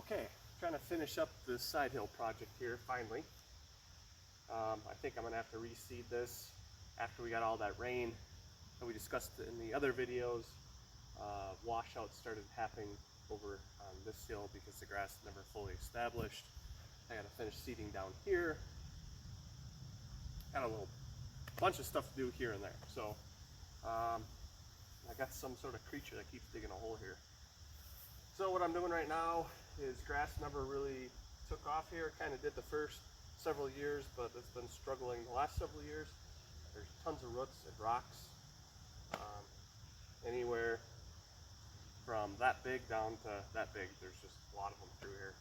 Okay, trying to finish up this side hill project here finally. I think I'm gonna have to reseed this after we got all that rain that we discussed in the other videos. Washouts started happening over on this hill because the grass never fully established. I gotta finish seeding down here. Got a little bunch of stuff to do here and there. So I got some sort of creature that keeps digging a hole here. So what I'm doing right now is grass never really took off here. Kind of did the first several years, but it's been struggling the last several years. There's tons of roots and rocks, anywhere from that big down to that big. There's just a lot of them through here.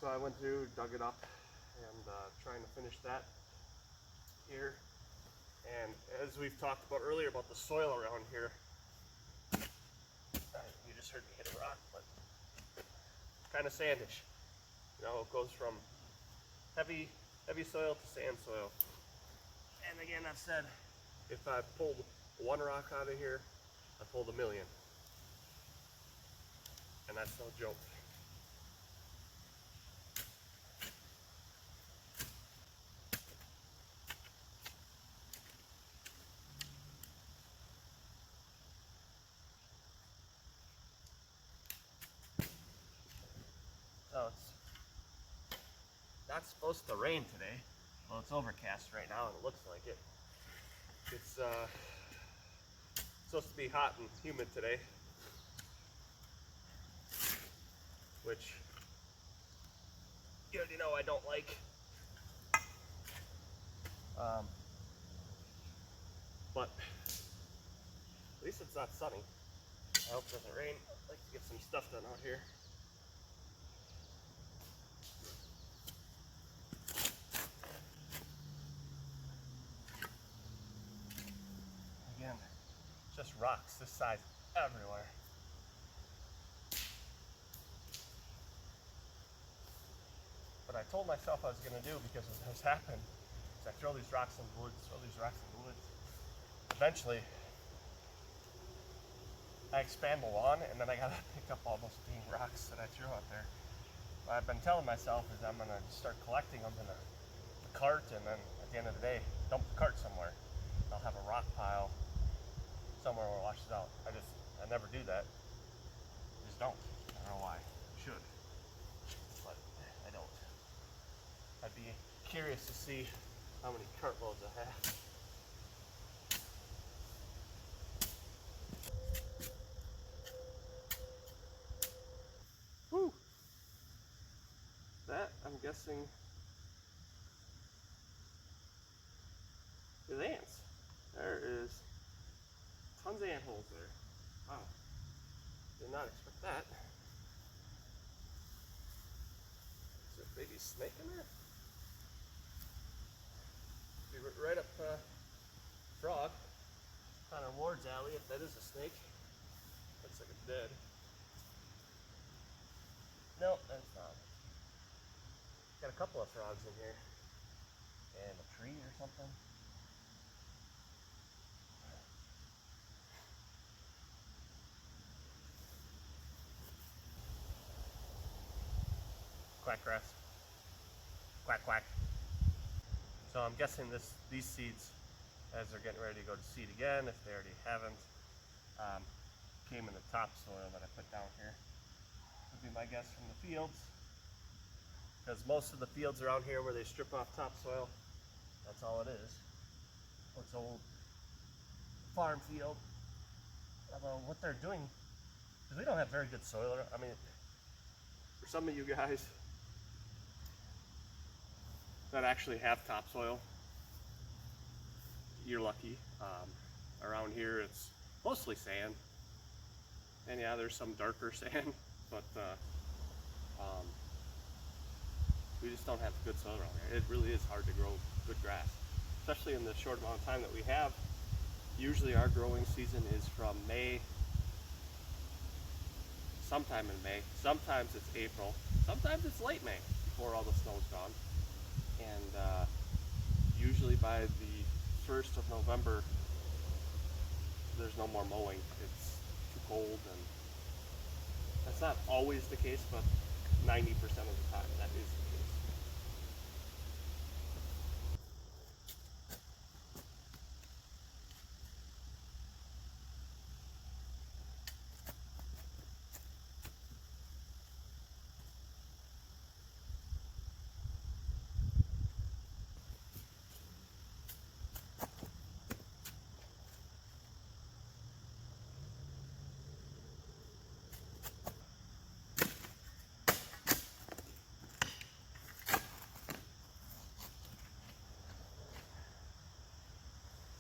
So I went through, dug it up, and trying to finish that here. And as we've talked about earlier about the soil around here, you just heard me hit a rock, but kind of sandish. You know, it goes from heavy soil to sand soil. And again, I've said, if I pulled one rock out of here, I pulled a million. And that's no joke. So it's not supposed to rain today. Well, it's overcast right now and it looks like it. It's supposed to be hot and humid today, which you already know I don't like. But at least it's not sunny. I hope it doesn't rain. I'd like to get some stuff done out here. Again, just rocks this size everywhere. What I told myself I was going to do, because of what's happened, is I throw these rocks in the woods, Eventually, I expand the lawn, and then I got to pick up all those dang rocks that I threw out there. What I've been telling myself is I'm going to start collecting them in a cart, and then at the end of the day, dump the cart somewhere. I'll have a rock pile somewhere where it washes out. I never do that. I just don't. I don't know why. I should. But I don't. I'd be curious to see how many cartloads I have. Whew. That, I'm guessing, is ants. There is tons of ant holes there. Wow. Did not expect that. Is there a baby snake in there? Be right up frog. Connor Ward's alley, if that is a snake. Looks like it's dead. No, that's not. Got a couple of frogs in here. And a tree or something. Quack grass. Quack quack. So I'm guessing these seeds, as they're getting ready to go to seed again, if they already haven't, came in the topsoil that I put down here. Would be my guess from the fields. Because most of the fields around here where they strip off topsoil, that's all it is. It's old farm field. Although what they're doing, because we don't have very good soil. I mean, for some of you guys that actually have topsoil, you're lucky. Around here it's mostly sand, and yeah, there's some darker sand, but we just don't have good soil around here. It really is hard to grow good grass, especially in the short amount of time that we have. Usually our growing season is from May, sometime in May, sometimes it's April, sometimes it's late May before all the snow's gone. And usually by the 1st of November, there's no more mowing. It's too cold, and that's not always the case, but 90% of the time that is the case.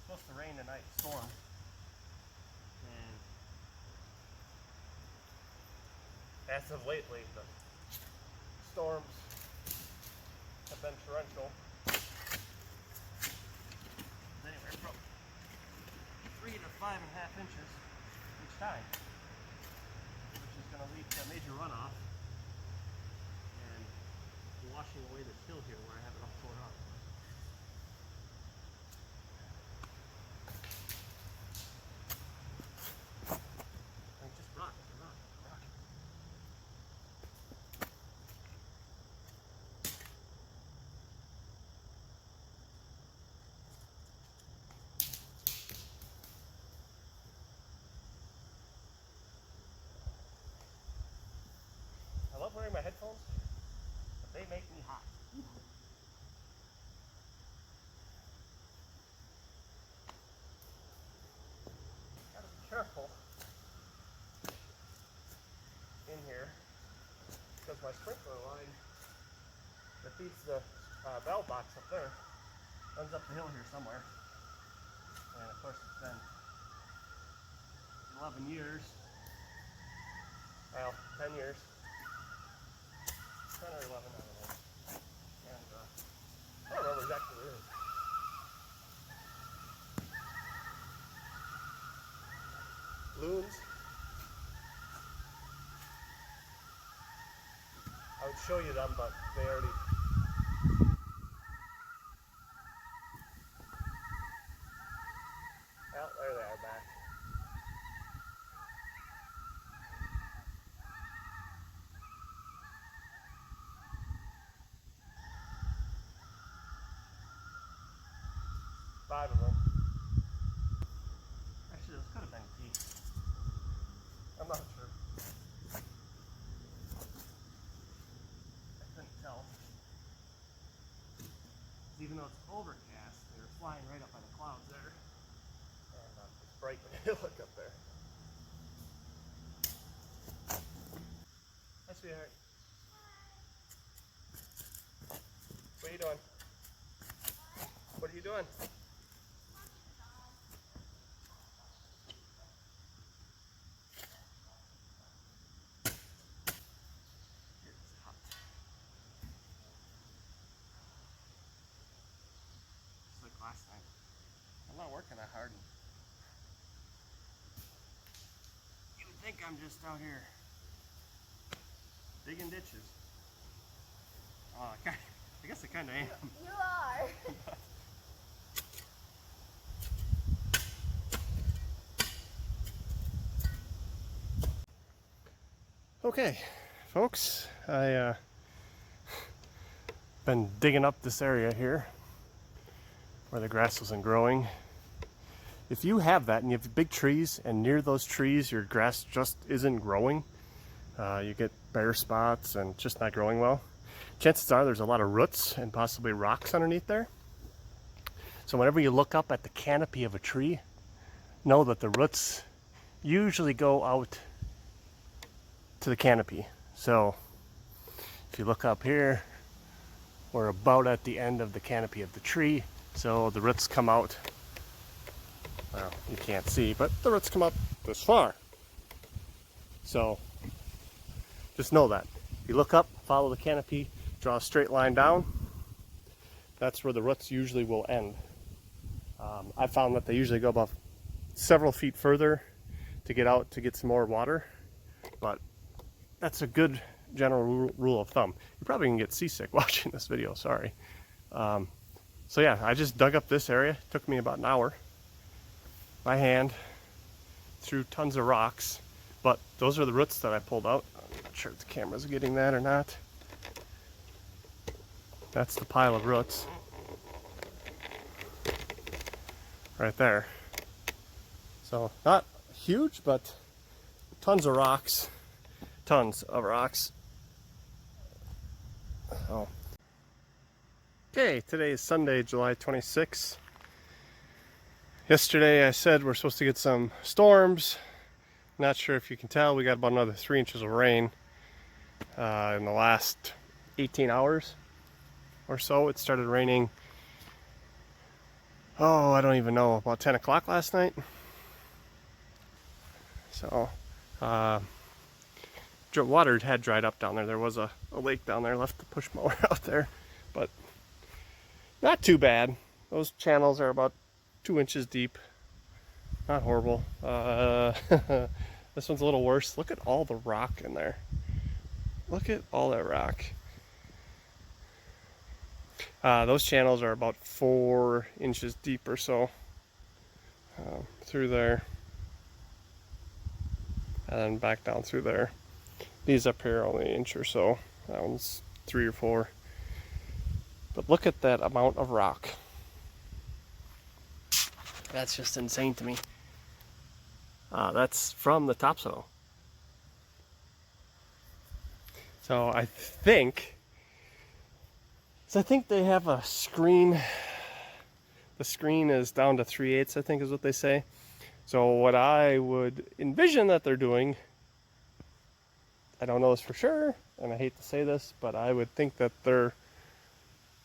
Supposed to rain tonight, storm, and as of lately the storms have been torrential, anywhere from 3 to 5.5 inches each time, which is going to lead to a major runoff and washing away this hill here where I have it all torn up. I love wearing my headphones, but they make me hot. Gotta be careful in here because my sprinkler line that feeds the valve box up there runs up the hill here somewhere. And of course it's been 11 years, well, 10 years. 10 or 11, I don't know. And I don't remember exactly where it is. Loons. I would show you them, but they already... Well, there they are back. Five of them. Actually, those could have been geese. I'm not sure. I couldn't tell. Even though it's overcast, they're flying right up by the clouds there. And it's bright when you look up there. Hi, sweetheart. What are you doing? What are you doing? Last night. I'm not working that hard. You would think I'm just out here digging ditches. I guess I kind of am. You are. Okay, folks, I been digging up this area here where the grass wasn't growing. If you have that and you have big trees and near those trees your grass just isn't growing, you get bare spots and just not growing well, chances are there's a lot of roots and possibly rocks underneath there. So whenever you look up at the canopy of a tree, know that the roots usually go out to the canopy. So if you look up here, we're about at the end of the canopy of the tree. So the roots come out, well, you can't see, but the roots come up this far. So just know that. You look up, follow the canopy, draw a straight line down. That's where the roots usually will end. I found that they usually go about several feet further to get out to get some more water, but that's a good general rule of thumb. You probably can get seasick watching this video, sorry. So yeah, I just dug up this area. It took me about an hour by hand through tons of rocks, but those are the roots that I pulled out. sure if the camera's getting that or not. That's the pile of roots right there. So not huge, but tons of rocks. Tons of rocks. Oh. Okay, today is Sunday, July 26th. Yesterday I said we're supposed to get some storms. Not sure if you can tell, we got about another 3 inches of rain in the last 18 hours or so. It started raining, oh, I don't even know, about 10 o'clock last night. So, water had dried up down there. There was a lake down there, left the push mower out there, but not too bad. Those channels are about 2 inches deep. Not horrible. This one's a little worse. Look at all the rock in there. Look at all that rock. Those channels are about 4 inches deep or so through there, and then back down through there. These up here are only an inch or so. That one's 3 or 4. But look at that amount of rock. That's just insane to me. That's from the topsoil. So I think they have a screen. The screen is down to 3/8, I think is what they say. So what I would envision that they're doing, I don't know this for sure, and I hate to say this, but I would think that they're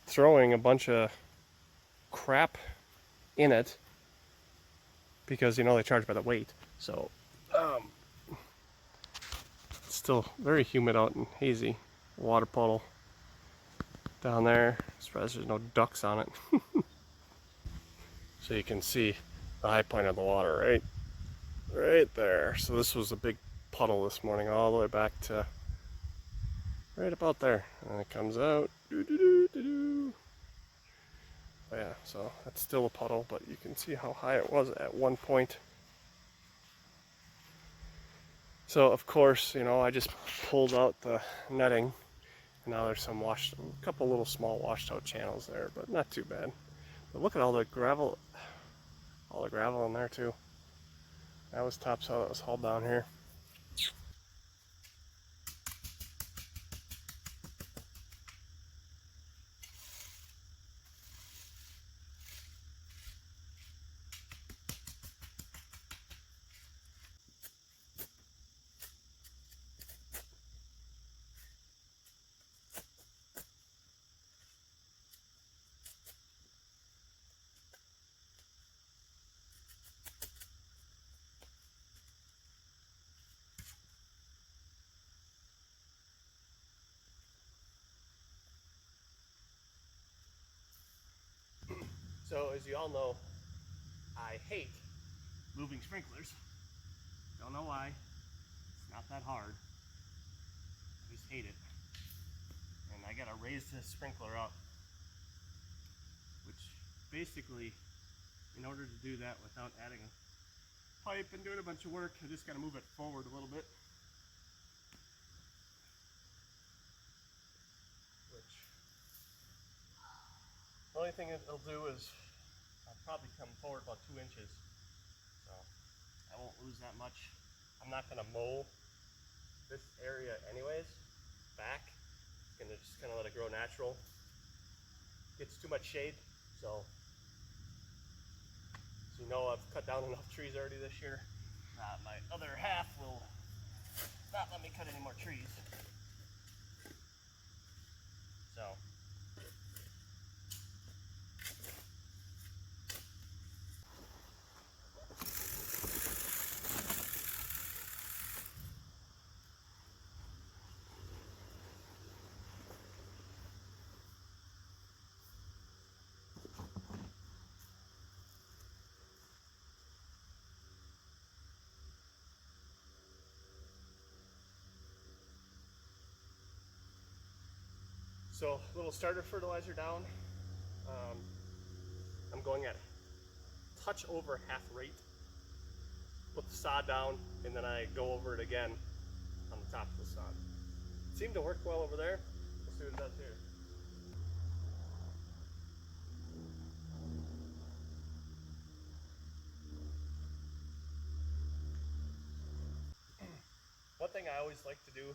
throwing a bunch of crap in it because, you know, they charge by the weight. So it's still very humid out and hazy. Water puddle down there. Surprised there's no ducks on it. So you can see the high point of the water right there. So this was a big puddle this morning, all the way back to right about there, and it comes out. Yeah, so that's still a puddle, but you can see how high it was at one point. So of course, you know, I just pulled out the netting, and now there's a couple little small washed out channels there, but not too bad. But look at all the gravel in there too. That was topsoil that was hauled down here. So as you all know, I hate moving sprinklers. Don't know why. It's not that hard. I just hate it. And I gotta raise this sprinkler up, which basically, in order to do that without adding a pipe and doing a bunch of work, I just gotta move it forward a little bit. The only thing it'll do is I'll probably come forward about 2 inches, so I won't lose that much. I'm not going to mow this area anyways, back. I'm just going to let it grow natural. Gets too much shade, so you know I've cut down enough trees already this year. My other half will not let me cut any more trees. So So little starter fertilizer down. I'm going at touch over half rate. Put the sod down, and then I go over it again on the top of the sod. It seemed to work well over there. Let's see what it does here. One thing I always like to do,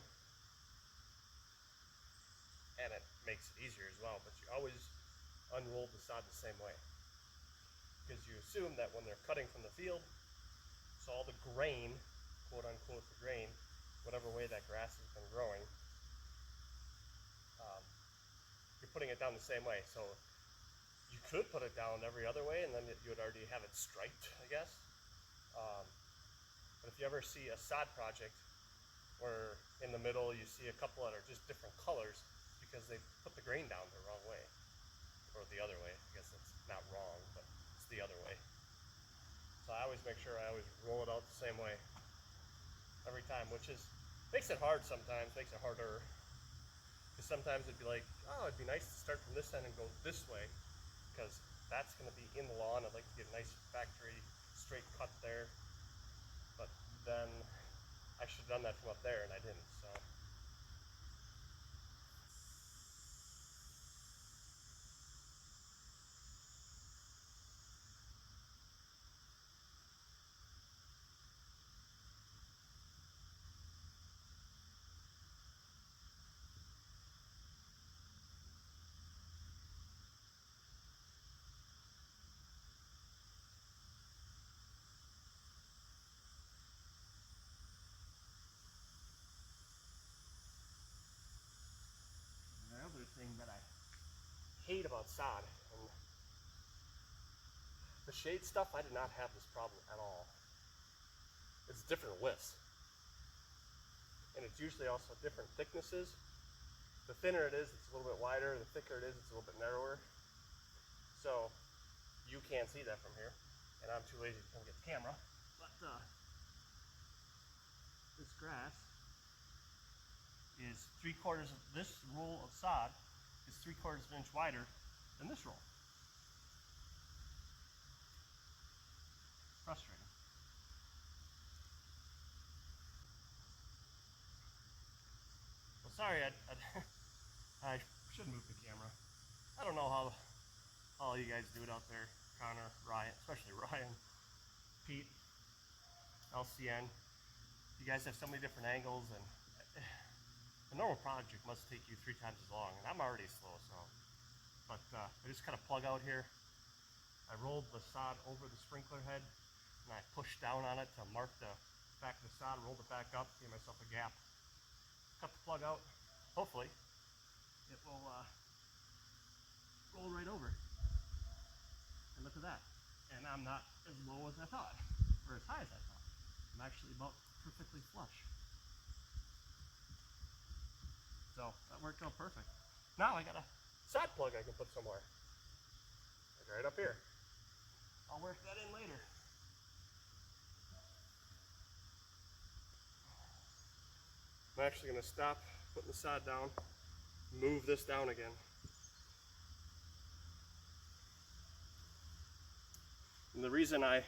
and it makes it easier as well, but you always unroll the sod the same way. Because you assume that when they're cutting from the field, so all the grain, quote unquote the grain, whatever way that grass has been growing, you're putting it down the same way. So you could put it down every other way and then you would already have it striped, I guess. But if you ever see a sod project where in the middle you see a couple that are just different colors because they put the grain down the wrong way, or the other way. I guess it's not wrong, but it's the other way. So I always make sure I always roll it out the same way every time, which makes it hard sometimes, makes it harder. Because sometimes it'd be like, oh, it'd be nice to start from this end and go this way, because that's going to be in the lawn. I'd like to get a nice factory straight cut there. But then I should have done that from up there, and I didn't. So. Another thing that I hate about sod, and the shade stuff, I did not have this problem at all. It's different widths, and it's usually also different thicknesses. The thinner it is, it's a little bit wider. The thicker it is, it's a little bit narrower. So you can't see that from here, and I'm too lazy to come get the camera. But this grass is 3/4 of this roll of sod is 3/4 of an inch wider than this roll. Frustrating. Well, sorry, I should move the camera. I don't know how all you guys do it out there, Connor, Ryan, especially Ryan, Pete, LCN. You guys have so many different angles, and a normal project must take you 3 times as long, and I'm already slow, so. But I just kind of plug out here. I rolled the sod over the sprinkler head, and I pushed down on it to mark the back of the sod, rolled it back up, gave myself a gap. Cut the plug out. Hopefully, it will roll right over. And look at that. And I'm not as low as I thought, or as high as I thought. I'm actually about perfectly flush. So that worked out perfect. Now I got a sod plug I can put somewhere. Like right up here. I'll work that in later. I'm actually going to stop putting the sod down, move this down again. And the reason I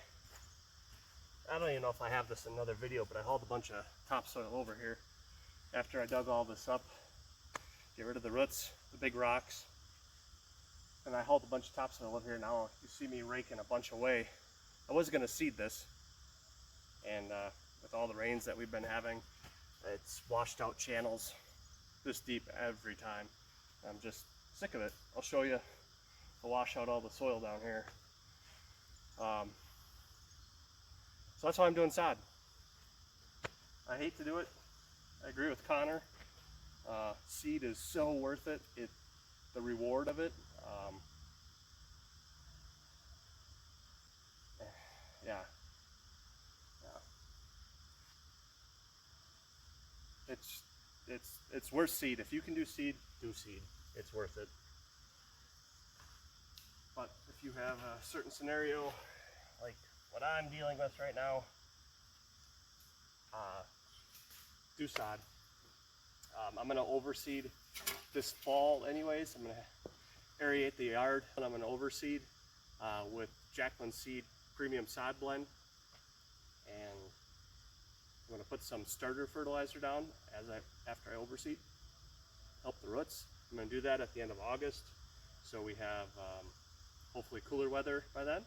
don't even know if I have this in another video, but I hauled a bunch of topsoil over here after I dug all this up. Get rid of the roots, the big rocks, and I hauled a bunch of topsoil over here. Now you see me raking a bunch away. I was going to seed this, and with all the rains that we've been having, it's washed out channels this deep every time. I'm just sick of it. I'll show you. I'll wash out all the soil down here. So that's why I'm doing sod. I hate to do it. I agree with Connor. Seed is so worth it. The reward of it. Yeah. It's worth seed. If you can do seed, do seed. It's worth it. But if you have a certain scenario like what I'm dealing with right now, do sod. I'm going to overseed this fall anyways. I'm going to aerate the yard, and I'm going to overseed with Jacqueline Seed Premium Sod Blend. And I'm going to put some starter fertilizer down after I overseed. help the roots. I'm going to do that at the end of August, so we have hopefully cooler weather by then.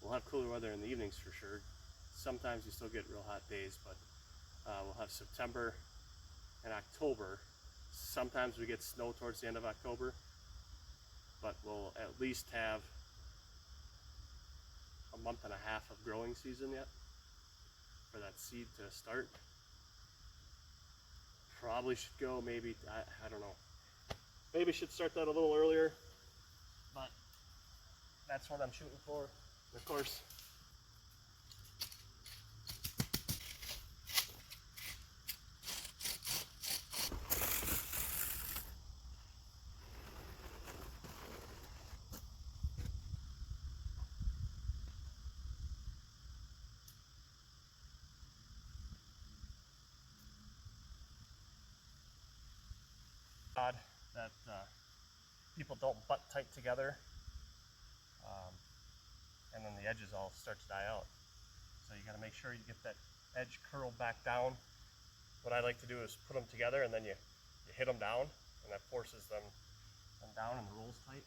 We'll have cooler weather in the evenings for sure. Sometimes you still get real hot days, but we'll have September and October. Sometimes we get snow towards the end of October, but we'll at least have a month and a half of growing season yet for that seed to start. Probably should go maybe, I don't know, maybe should start that a little earlier, but that's what I'm shooting for. And of course, that people don't butt tight together, and then the edges all start to die out. So you got to make sure you get that edge curled back down. What I like to do is put them together and then you hit them down, and that forces them down and the roll's tight.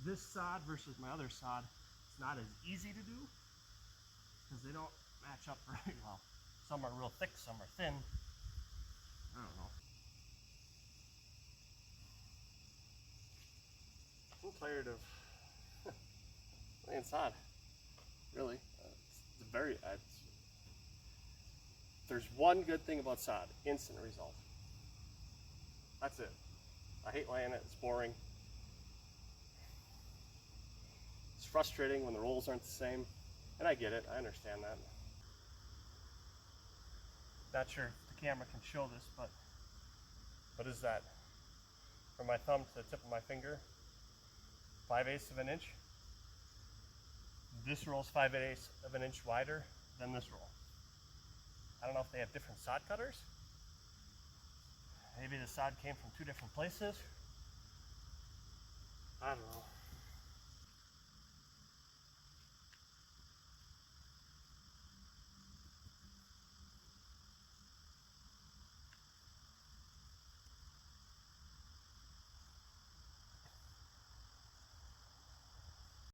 This sod versus my other sod, it's not as easy to do because they don't match up very well. Some are real thick, some are thin. I don't know. I'm tired of laying sod, really. It's very, there's one good thing about sod: instant result. That's it. I hate laying it, it's boring. It's frustrating when the rolls aren't the same, and I get it, I understand that. Not sure if the camera can show this, but what is that? From my thumb to the tip of my finger, 5/8 of an inch. This roll is 5/8 of an inch wider than this roll. I don't know if they have different sod cutters. Maybe the sod came from two different places. I don't know.